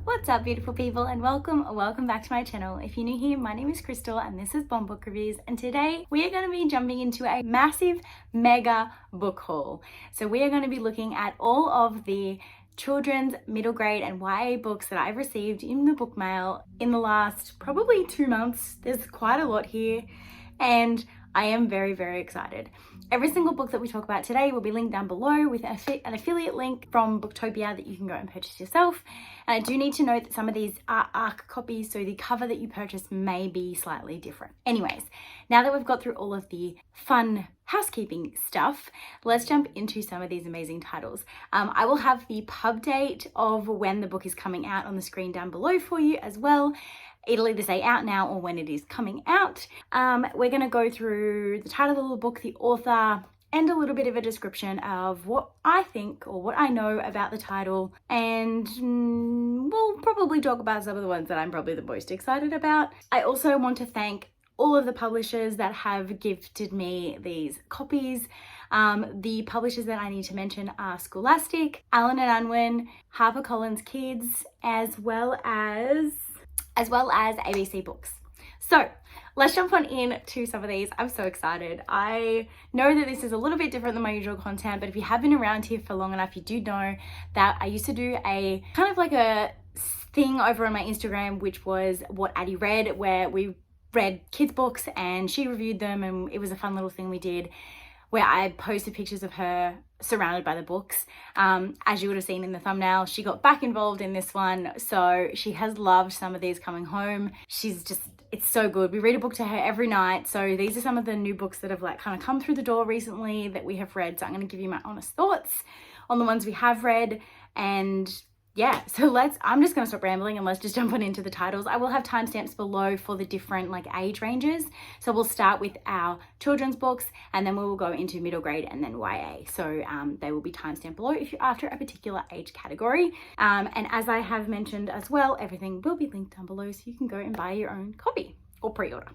What's up, beautiful people, and welcome back to my channel. If you're new here, my name is Crystal and this is Bomb Book Reviews, and today we are going to be jumping into a massive mega book haul. So we are going to be looking at all of the children's middle grade and YA books that I've received in the book mail in the last probably 2 months. There's quite a lot here and I am very, very excited. Every single book that we talk about today will be linked down below with an affiliate link from Booktopia that you can go and purchase yourself. And I do need to note that some of these are ARC copies, so the cover that you purchase may be slightly different. Anyways, now that we've got through all of the fun housekeeping stuff, let's jump into some of these amazing titles. I will have the pub date of when the book is coming out on the screen down below for you as well. It'll either say out now or when it is coming out. We're going to go through the title of the book, the author, and a little bit of a description of what I think or what I know about the title, and we'll probably talk about some of the ones that I'm probably the most excited about. I also want to thank all of the publishers that have gifted me these copies. The publishers that I need to mention are Scholastic, Allen & Unwin, HarperCollins Kids, as well as ABC Books. So let's jump on in to some of these. I'm so excited. I know that this is a little bit different than my usual content, but if you have been around here for long enough, you do know that I used to do a kind of like a thing over on my Instagram, which was What Addie Read, where we read kids' books and she reviewed them, and it was a fun little thing we did where I posted pictures of her surrounded by the books. As you would have seen in the thumbnail, she got back involved in this one, so she has loved some of these coming home. It's so good. We read a book to her every night, so these are some of the new books that have like kind of come through the door recently that we have read, so I'm going to give you my honest thoughts on the ones we have read. And yeah, so I'm just going to stop rambling and let's just jump on into the titles. I will have timestamps below for the different like age ranges. So we'll start with our children's books and then we will go into middle grade and then YA. So they will be timestamped below if you're after a particular age category. And as I have mentioned as well, everything will be linked down below so you can go and buy your own copy or pre-order.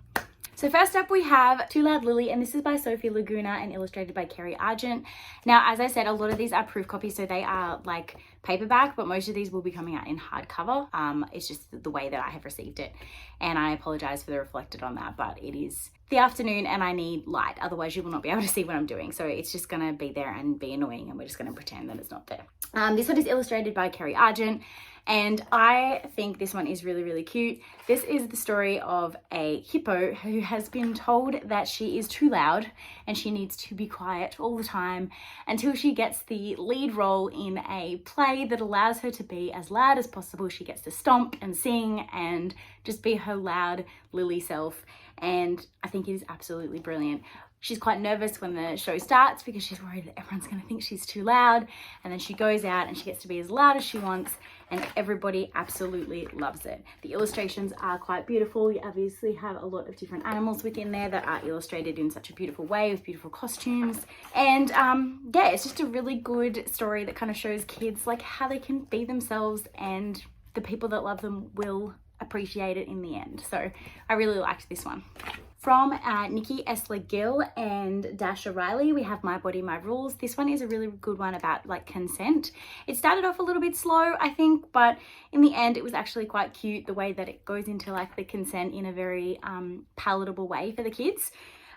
So first up we have Too Loud Lily, and this is by Sophie Laguna and illustrated by Kerry Argent. Now, as I said, a lot of these are proof copies, so they are like paperback, but most of these will be coming out in hardcover. It's just the way that I have received it, and I apologize for the reflected on that, but it is the afternoon and I need light, otherwise you will not be able to see what I'm doing. So it's just gonna be there and be annoying, and we're just gonna pretend that it's not there. This one is illustrated by Kerry Argent, and I think this one is really, really cute. This is the story of a hippo who has been told that she is too loud and she needs to be quiet all the time until she gets the lead role in a play that allows her to be as loud as possible. She gets to stomp and sing and just be her loud Lily self. And I think it is absolutely brilliant. She's quite nervous when the show starts because she's worried that everyone's going to think she's too loud, and then she goes out and she gets to be as loud as she wants, and everybody absolutely loves it. The illustrations are quite beautiful. You obviously have a lot of different animals within there that are illustrated in such a beautiful way with beautiful costumes, and yeah, it's just a really good story that kind of shows kids like how they can be themselves, and the people that love them will appreciate it in the end. So I really liked this one. From Nikki Esler Gill and Dasha Riley, we have My Body, My Rules. This one is a really good one about like consent. It started off a little bit slow, I think, but in the end it was actually quite cute the way that it goes into like the consent in a very palatable way for the kids.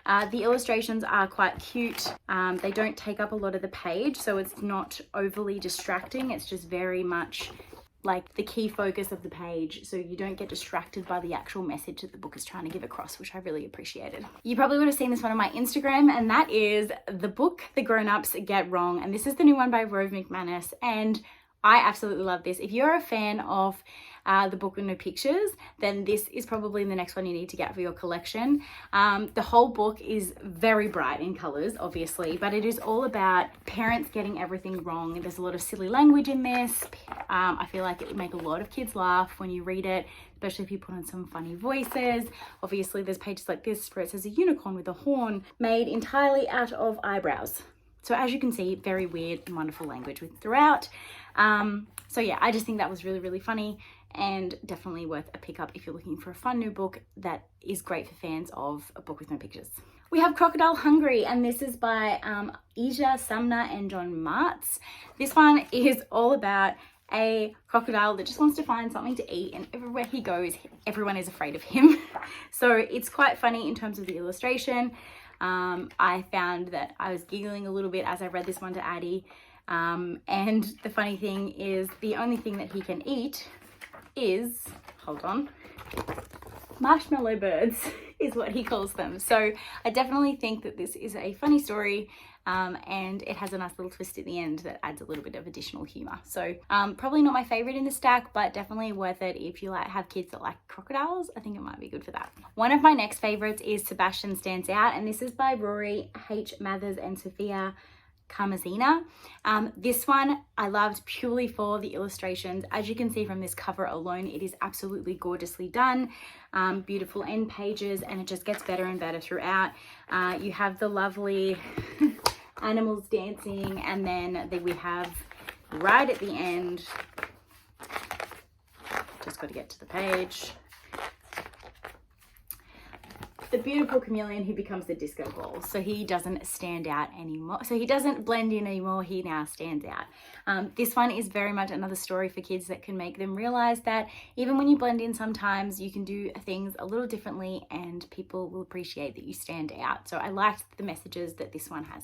The illustrations are quite cute. They don't take up a lot of the page, so it's not overly distracting. It's just very much like the key focus of the page, so you don't get distracted by the actual message that the book is trying to give across, which I really appreciated. You probably would have seen this one on my Instagram, and that is the book The Grown-Ups Get Wrong, and this is the new one by Rove McManus, and I absolutely love this. If you're a fan of the book with no pictures, then this is probably the next one you need to get for your collection. The whole book is very bright in colors, obviously, but it is all about parents getting everything wrong. There's a lot of silly language in this. I feel like it would make a lot of kids laugh when you read it, especially if you put on some funny voices. Obviously, there's pages like this where it says a unicorn with a horn made entirely out of eyebrows. So as you can see, very weird and wonderful language throughout. So yeah, I just think that was really, really funny and definitely worth a pick up if you're looking for a fun new book that is great for fans of a book with no pictures. We have Crocodile Hungry, and this is by Ija Sumner and John Martz. This one is all about a crocodile that just wants to find something to eat, and everywhere he goes, everyone is afraid of him. So it's quite funny in terms of the illustration. I found that I was giggling a little bit as I read this one to Addie. And the funny thing is, the only thing that he can eat is, hold on, marshmallow birds is what he calls them. So I definitely think that this is a funny story, and it has a nice little twist at the end that adds a little bit of additional humor. So probably not my favorite in the stack, but definitely worth it if you have kids that like crocodiles. I think it might be good for that. One of my next favorites is Sebastian Stands Out, and this is by Rory H. Mathers and Sophia Carmazina. This one I loved purely for the illustrations. As you can see from this cover alone, it is absolutely gorgeously done. Beautiful end pages, and it just gets better and better throughout. You have the lovely animals dancing, and then we have right at the end, just got to get to the page, the beautiful chameleon who becomes the disco ball. So he doesn't stand out anymore. So he doesn't blend in anymore. He now stands out. This one is very much another story for kids that can make them realize that even when you blend in, sometimes you can do things a little differently and people will appreciate that you stand out. So I liked the messages that this one has.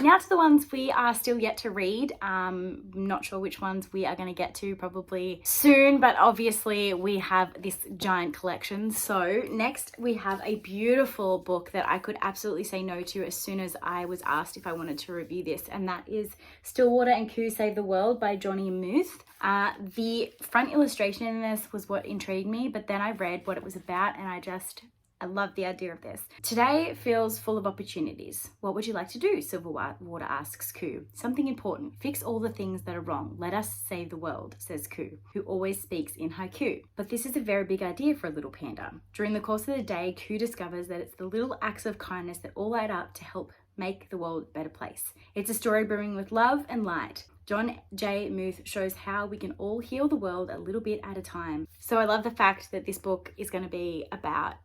Now to the ones we are still yet to read. Not sure which ones we are going to get to probably soon, but obviously we have this giant collection. So next we have a beautiful book that I could absolutely say no to as soon as I was asked if I wanted to review this, and that is Stillwater and Coo Save the World by Johnny Muth. The front illustration in this was what intrigued me, but then I read what it was about and I love the idea of this. Today feels full of opportunities. What would you like to do? Silverwater asks Coo. Something important. Fix all the things that are wrong. Let us save the world, says Coo, who always speaks in haiku. But this is a very big idea for a little panda. During the course of the day, Coo discovers that it's the little acts of kindness that all add up to help make the world a better place. It's a story brimming with love and light. John J. Muth shows how we can all heal the world a little bit at a time. So I love the fact that this book is going to be about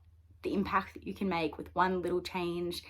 the impact that you can make with one little change,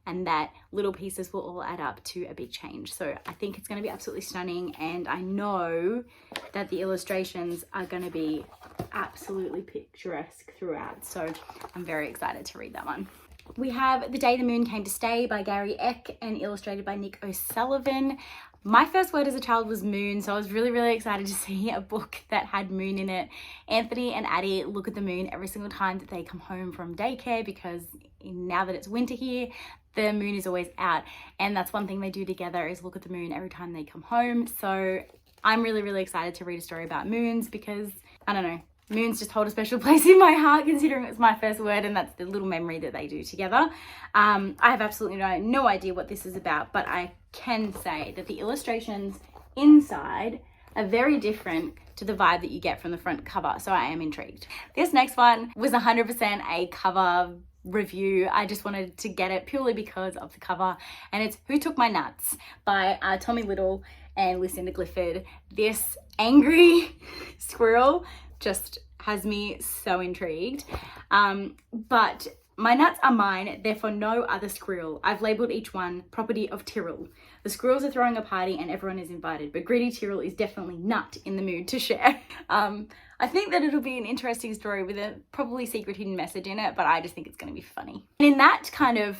and that little pieces will all add up to a big change. So I think it's going to be absolutely stunning, and I know that the illustrations are going to be absolutely picturesque throughout. So I'm very excited to read that one. We have The Day the Moon Came to Stay by Gary Eck and illustrated by Nick O'Sullivan. My first word as a child was moon, so I was really excited to see a book that had moon in it. Anthony and Addie look at the moon every single time that they come home from daycare, because now that it's winter here, the moon is always out, and that's one thing they do together is look at the moon every time they come home. So I'm really excited to read a story about moons, because I don't know, moons just hold a special place in my heart, considering it's my first word and that's the little memory that they do together. I have absolutely no idea what this is about, but I can say that the illustrations inside are very different to the vibe that you get from the front cover, so I am intrigued. This next one was 100% a cover review. I just wanted to get it purely because of the cover, and it's Who Took My Nuts by Tommy Little and Lucinda Clifford. This angry squirrel just has me so intrigued. But my nuts are mine, they're for no other squirrel. I've labelled each one property of Tyrrell. The squirrels are throwing a party and everyone is invited, but greedy Tyrrell is definitely not in the mood to share. I think that it'll be an interesting story with a probably secret hidden message in it, but I just think it's going to be funny. And in that kind of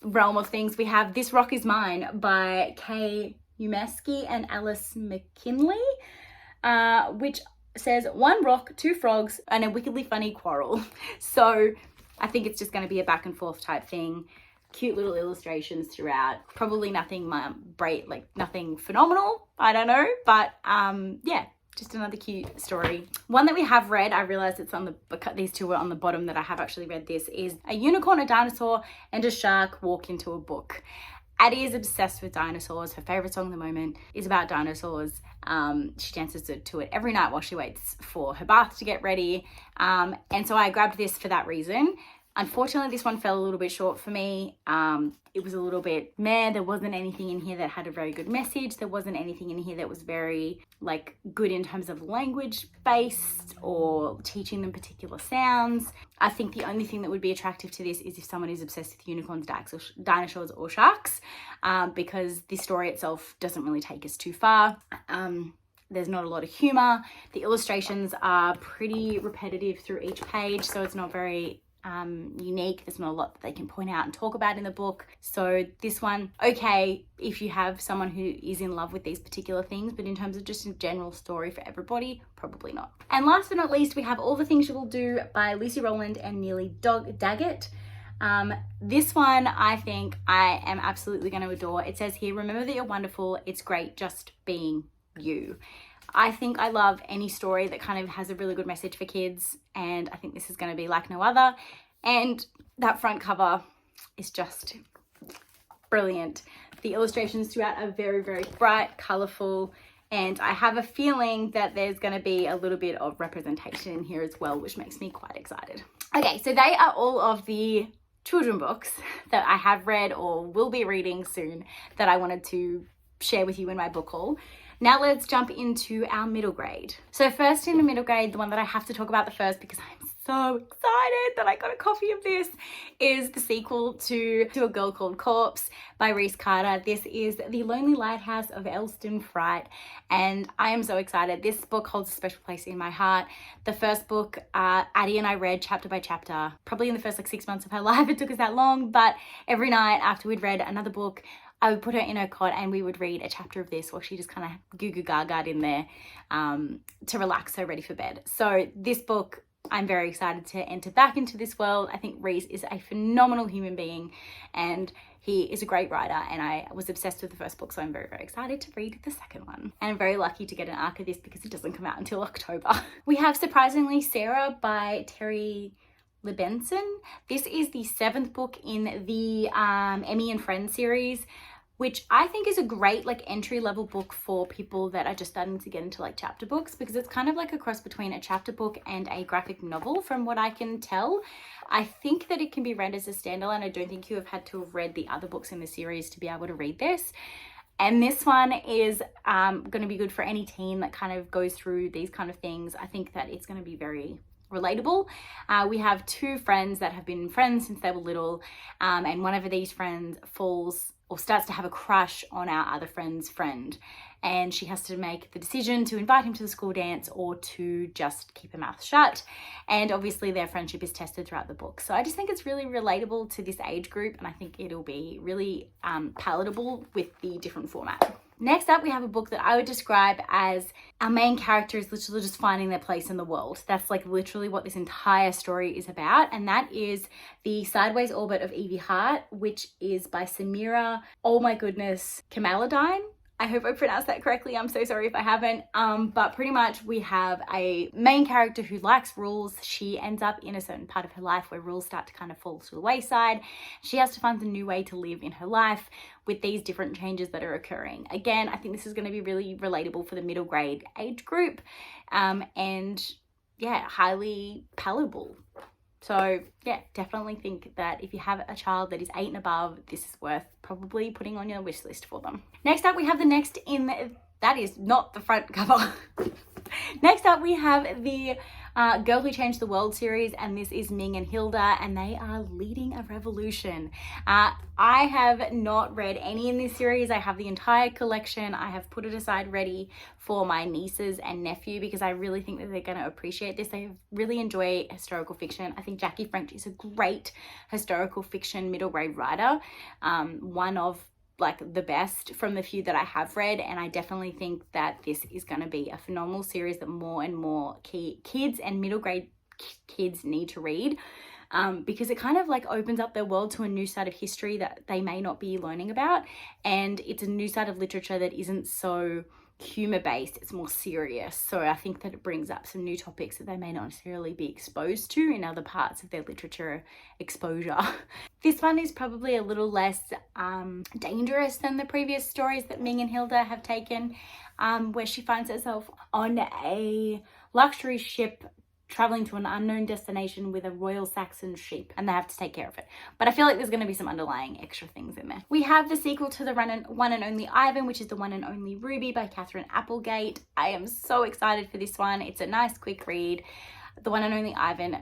realm of things, we have This Rock Is Mine by Kay Umeski and Alice McKinley, which says 1 rock, 2 frogs, and a wickedly funny quarrel. So I think it's just going to be a back and forth type thing. Cute little illustrations throughout. Probably nothing great, like nothing phenomenal, I don't know. But yeah, just another cute story. One that we have read, I realized it's on these two were on the bottom that I have actually read this, is A Unicorn, a Dinosaur, and a Shark Walk Into a Book. Addie is obsessed with dinosaurs. Her favorite song at the moment is about dinosaurs. She dances to it every night while she waits for her bath to get ready. And so I grabbed this for that reason. Unfortunately, this one fell a little bit short for me. It was a little bit meh. There wasn't anything in here that had a very good message. There wasn't anything in here that was very good in terms of language based or teaching them particular sounds. I think the only thing that would be attractive to this is if someone is obsessed with unicorns, dinosaurs or sharks, because the story itself doesn't really take us too far. There's not a lot of humor. The illustrations are pretty repetitive through each page, so it's not very unique. There's not a lot that they can point out and talk about in the book. So this one, okay, if you have someone who is in love with these particular things, but in terms of just a general story for everybody, probably not. And last but not least, we have All the Things You Will Do by Lucy Rowland and Neely Daggett. This one I think I am absolutely going to adore. It says here, remember that you're wonderful. It's great just being you. I think I love any story that kind of has a really good message for kids, and I think this is going to be like no other. And that front cover is just brilliant. The illustrations throughout are very, very bright, colorful, and I have a feeling that there's going to be a little bit of representation in here as well, which makes me quite excited. Okay, so they are all of the children books that I have read or will be reading soon that I wanted to share with you in my book haul. Now let's jump into our middle grade. So first in the middle grade, the one that I have to talk about the first because I'm so excited that I got a copy of this, is the sequel to A Girl Called Corpse by Reese Carter. This is The Lonely Lighthouse of Elston-Fright, and I am so excited. This book holds a special place in my heart. The first book, Addie and I read chapter by chapter, probably in the first 6 months of her life. It took us that long, but every night after we'd read another book, I would put her in her cot and we would read a chapter of this while she just kind of goo goo gagaed in there to relax her ready for bed. So this book, I'm very excited to enter back into this world. I think Reese is a phenomenal human being and he is a great writer, and I was obsessed with the first book, so I'm very, very excited to read the second one. And I'm very lucky to get an arc of this because it doesn't come out until October. We have Surprisingly Sarah by Terry Lebenson. This is the 7th book in the Emmy and Friends series, which I think is a great like entry-level book for people that are just starting to get into like chapter books, because it's kind of like a cross between a chapter book and a graphic novel from what I can tell. I think that it can be read as a standalone. I don't think you have had to have read the other books in the series to be able to read this. And this one is going to be good for any teen that kind of goes through these kind of things. I think that it's going to be very relatable. We have 2 friends that have been friends since they were little, and one of these friends falls or starts to have a crush on our other friend's friend, and she has to make the decision to invite him to the school dance or to just keep her mouth shut. And obviously their friendship is tested throughout the book. So I just think it's really relatable to this age group, and I think it'll be really palatable with the different format. Next up, we have a book that I would describe as our main character is literally just finding their place in the world. That's like literally what this entire story is about. And that is The Sideways Orbit of Evie Hart, which is by Samira, oh my goodness, Kamaladine. I hope I pronounced that correctly. I'm so sorry if I haven't. But pretty much we have a main character who likes rules. She ends up in a certain part of her life where rules start to kind of fall to the wayside. She has to find a new way to live in her life with these different changes that are occurring. Again, I think this is going to be really relatable for the middle grade age group, and yeah, highly palatable. So yeah, definitely think that if you have a child that is 8 and above, this is worth probably putting on your wish list for them. Next up, we have the next in, that is not the front cover. Next up, we have the Girl Who Changed the World series, and this is Ming and Hilda, and they are leading a revolution. I have not read any in this series. I have the entire collection. I have put it aside ready for my nieces and nephew because I really think that they're going to appreciate this. They really enjoy historical fiction. I think Jackie French is a great historical fiction middle grade writer, one of like the best from the few that I have read, and I definitely think that this is going to be a phenomenal series that more and more kids and middle grade kids need to read, because it kind of like opens up their world to a new side of history that they may not be learning about, and it's a new side of literature that isn't so humor based, it's more serious. So I think that it brings up some new topics that they may not necessarily be exposed to in other parts of their literature exposure. This one is probably a little less dangerous than the previous stories that Ming and Hilda have taken, where she finds herself on a luxury ship traveling to an unknown destination with a Royal Saxon sheep, and they have to take care of it. But I feel like there's going to be some underlying extra things in there. We have the sequel to the one and only Ivan, which is The One and Only Ruby by Catherine Applegate. I am so excited for this one. It's a nice quick read. The One and Only Ivan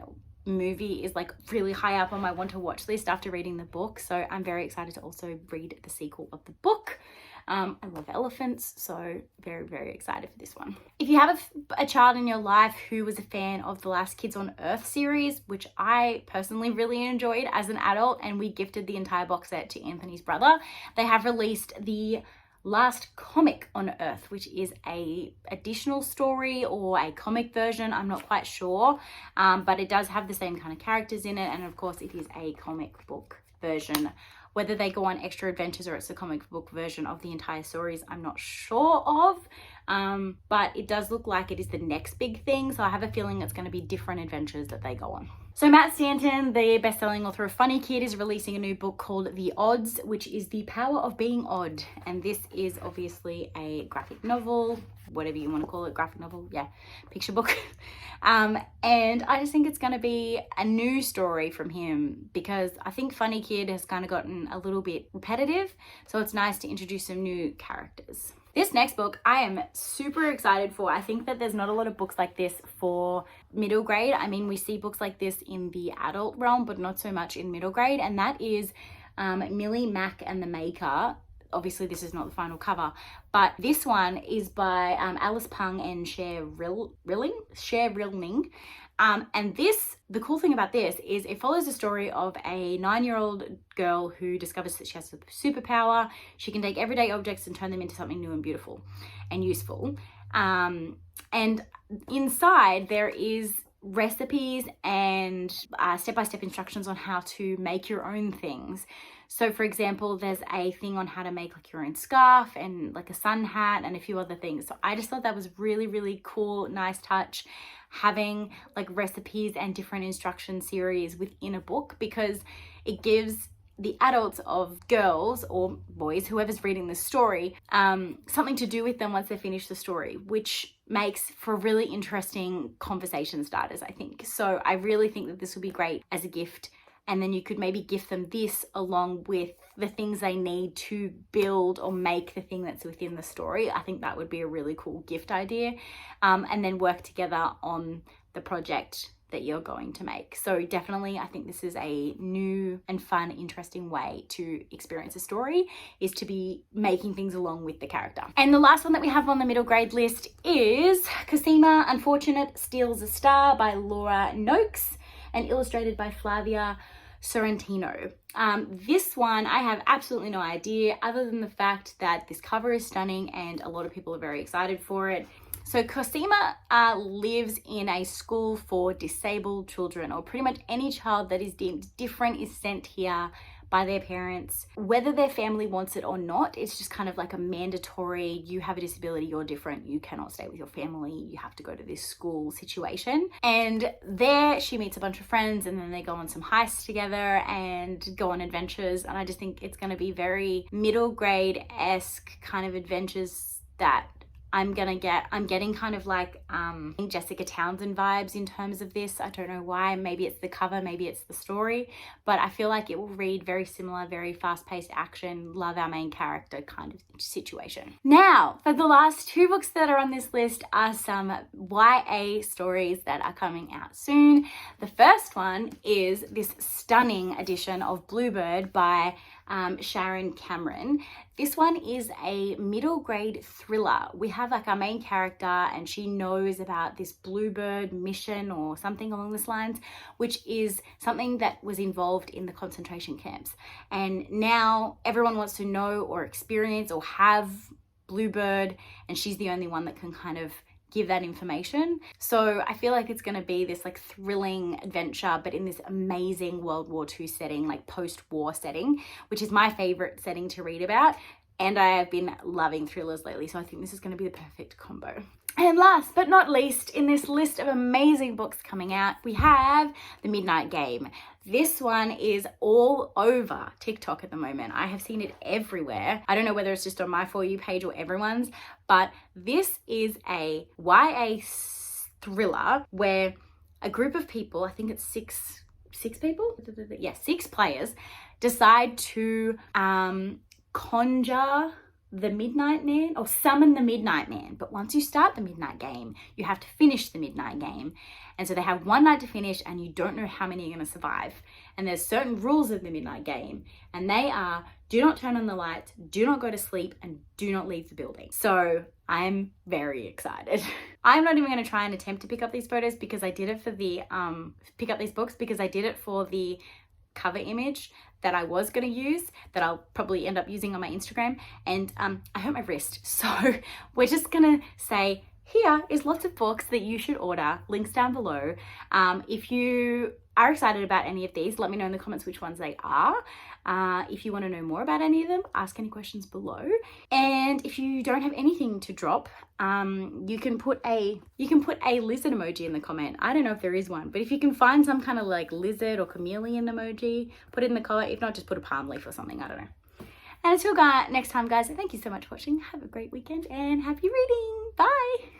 movie is like really high up on my want to watch list after reading the book, so I'm very excited to also read the sequel of the book. I love elephants, so very, very excited for this one. If you have a child in your life who was a fan of the Last Kids on Earth series, which I personally really enjoyed as an adult, and we gifted the entire box set to Anthony's brother, they have released the Last Comic on Earth, which is a additional story or a comic version, I'm not quite sure, but it does have the same kind of characters in it, and of course it is a comic book version. Whether they go on extra adventures or it's a comic book version of the entire stories, I'm not sure of, but it does look like it is the next big thing, so I have a feeling it's going to be different adventures that they go on. So Matt Stanton, the best-selling author of Funny Kid, is releasing a new book called The Odds, which is the power of being odd. And this is obviously a graphic novel, whatever you want to call it, graphic novel, yeah, picture book. And I just think it's going to be a new story from him, because I think Funny Kid has kind of gotten a little bit repetitive. So it's nice to introduce some new characters. This next book I am super excited for. I think that there's not a lot of books like this for middle grade. I mean, we see books like this in the adult realm, but not so much in middle grade. And that is Millie, Mac and the Maker. Obviously, this is not the final cover, but this one is by Alice Pung and Cher Rilling. And this, the cool thing about this is it follows the story of a 9-year-old girl who discovers that she has a superpower. She can take everyday objects and turn them into something new and beautiful and useful. And inside there is recipes and step-by-step instructions on how to make your own things. So for example, there's a thing on how to make like your own scarf and like a sun hat and a few other things. So I just thought that was really, really cool, nice touch, having like recipes and different instruction series within a book, because it gives the adults of girls or boys, whoever's reading the story, something to do with them once they finish the story, which makes for really interesting conversation starters, I think. So I really think that this will be great as a gift. And then you could maybe gift them this along with the things they need to build or make the thing that's within the story. I think that would be a really cool gift idea. And then work together on the project that you're going to make. So definitely, I think this is a new and fun, interesting way to experience a story, is to be making things along with the character. And the last one that we have on the middle grade list is Cosima Unfortunate Steals a Star by Laura Noakes and illustrated by Flavia Sorrentino. This one, I have absolutely no idea other than the fact that this cover is stunning and a lot of people are very excited for it. So Cosima lives in a school for disabled children, or pretty much any child that is deemed different is sent here by their parents. Whether their family wants it or not, it's just kind of like a mandatory, you have a disability, you're different, you cannot stay with your family, you have to go to this school situation. And there she meets a bunch of friends, and then they go on some heists together and go on adventures. And I just think it's going to be very middle grade-esque kind of adventures that I'm getting kind of like Jessica Townsend vibes in terms of this. I don't know why. Maybe it's the cover, maybe it's the story, but I feel like it will read very similar, very fast-paced action, love our main character kind of situation. Now, for the last two books that are on this list are some YA stories that are coming out soon. The first one is this stunning edition of Bluebird by Sharon Cameron. This one is a middle grade thriller. We have like our main character, and she knows about this Bluebird mission or something along these lines, which is something that was involved in the concentration camps. And now everyone wants to know or experience or have Bluebird, and she's the only one that can kind of give that information. So I feel like it's going to be this like thrilling adventure, but in this amazing World War II setting, like post-war setting, which is my favorite setting to read about. And I have been loving thrillers lately, so I think this is going to be the perfect combo. And last but not least, in this list of amazing books coming out, we have The Midnight Game. This one is all over TikTok at the moment. I have seen it everywhere. I don't know whether it's just on my For You page or everyone's, but this is a YA thriller where a group of people, I think it's six people? Yeah, 6 players, decide to conjure the Midnight Man or summon the Midnight Man. But once you start the Midnight game, you have to finish the Midnight game. And so they have one night to finish and you don't know how many are going to survive. And there's certain rules of the Midnight game. And they are, do not turn on the lights, do not go to sleep, and do not leave the building. So I'm very excited. I'm not even going to try and attempt to pick up these photos because I did it for the, pick up these books because I did it for the cover image that I was going to use, that I'll probably end up using on my Instagram, and I hurt my wrist. So we're just going to say, here is lots of books that you should order, links down below. If you are excited about any of these, let me know in the comments which ones they are. If you want to know more about any of them, ask any questions below. And if you don't have anything to drop, you can put a lizard emoji in the comment. I don't know if there is one, but if you can find some kind of like lizard or chameleon emoji, put it in the comment. If not, just put a palm leaf or something. I don't know. And until next time, guys, thank you so much for watching. Have a great weekend and happy reading. Bye.